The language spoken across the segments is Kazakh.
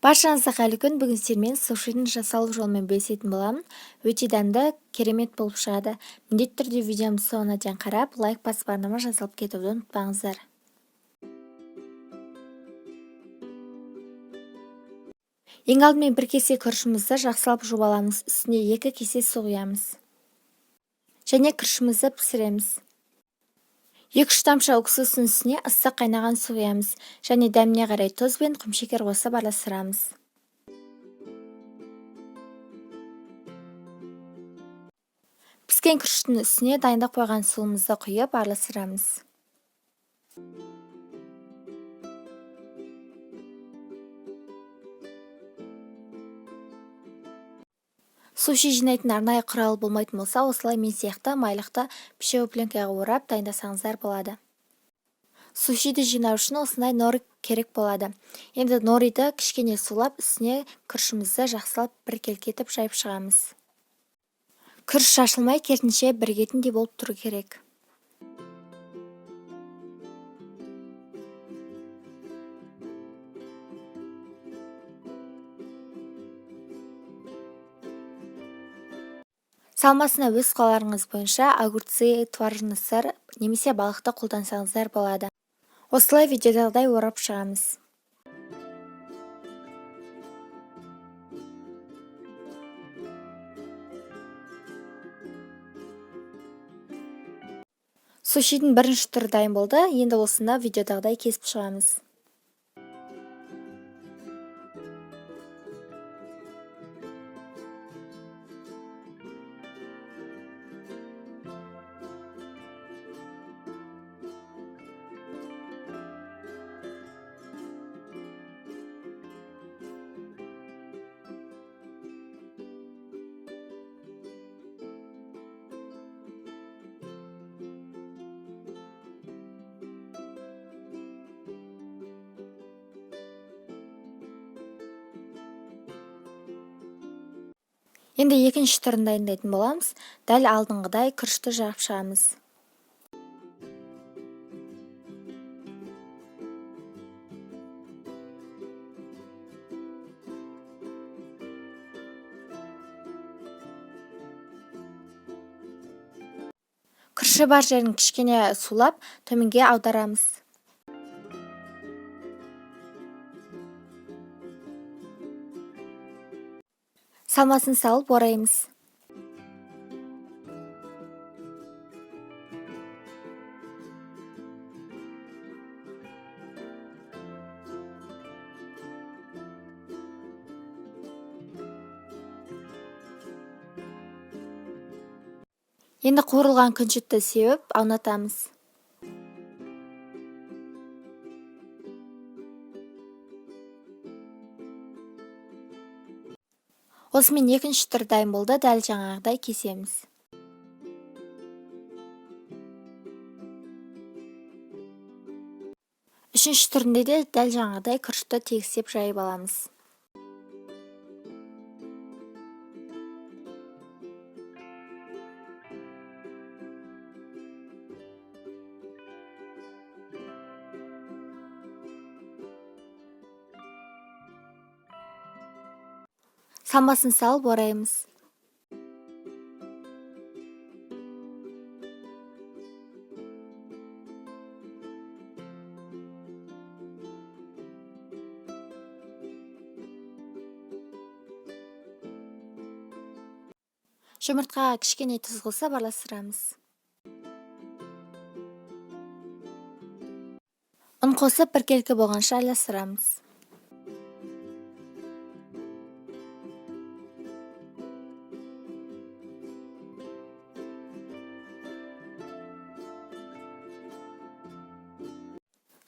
Баршаңызға қайырлы күн. Бүгін сіздермен сушидің жасалу жолымен бөлісетін боламын. Өте дәмді, керемет болып шығады. Міндетті түрде видеомды соңына дейін қарап, лайк басып арнама жазылып кетуді ұмытпаңыздар. Ең алдымен бір кесе күрішімізді жақсылап жуаламыз. Үстіне 2 кесе су құямыз. Және күрішімізді пісіреміз. 2-3 тамшы уксустың үстіне ыстық қайнаған су құямыз. Және дәміне қарай тұз бен құмшекер қосып араластырамыз. Піскен күріштің үстіне дайындап қойған суымызды құйып араластырамыз. Суши жинайтын арнайы құрал болмайтын болса, осылай мен сияқты майлықты пішеу пленкаға орап дайындасаңыздар болады. Сушиді жинау үшін осындай нори керек болады. Енді нориді кішкене сулап, үстіне күрішімізді жақсылап біркелкетіп жайып шығамыз. Күріш шашылмай, керісінше бірігетіндей болып тұру керек. Салмасына өз қаларыңыз бойынша огурцы, творожный сыр немесе балықты қолдансаңыздар болады. Осылай видеодағыдай орап шығамыз. Сушидің бірінші түрі дайын болды. Енді осында видеодағыдай кесіп шығамыз. Енді екінші түрін дайындайтын боламыз. Дәл алдыңғыдай күрішті жағып шығамыз. Күріші бар жерін кішкене сулап, төменге аударамыз. Салмасын салып ораймыз. Енді қуырылған күншітті сеуіп, аунатамыз. Осымен екінші түрі дайын болды, дәл жаңағыдай кесеміз. Үшінші түрінде де дәл жаңағыдай күрішті тегістеп жайып аламыз. Салмасын салып ораймыз. Жұмыртқаға кішкене тұз қосып араластырамыз. Ұн қосып біркелкі болғанша араластырамыз.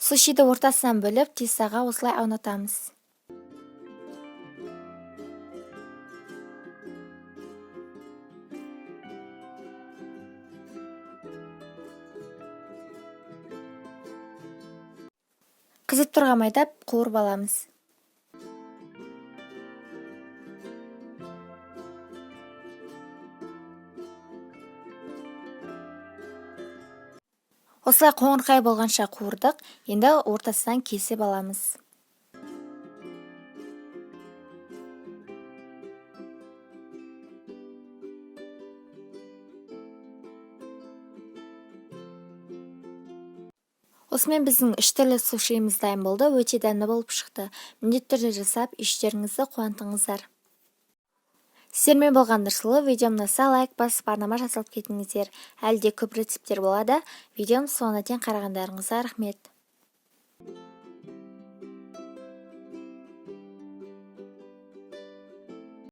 Сушиді ортасынан бөліп, тестаға осылай аунатамыз. Қызып тұрған майда қуырып аламыз. Осылай қоңырқай болғанша қуырдық, енді ортасынан кесіп аламыз. Осымен біздің 3 түрлі сушиіміз дайын болды. Өте дәмді болып шықты. Міндетті түрде жасап, іштеріңізді қуантыңыздар. Сіздермен болған Нұрсұлу. Видеом ұнаса лайк басып арнама жазылып кетіңіздер. Әлде көп рецептер болады. Видеом соңына дейін қарағандарыңызға рахмет.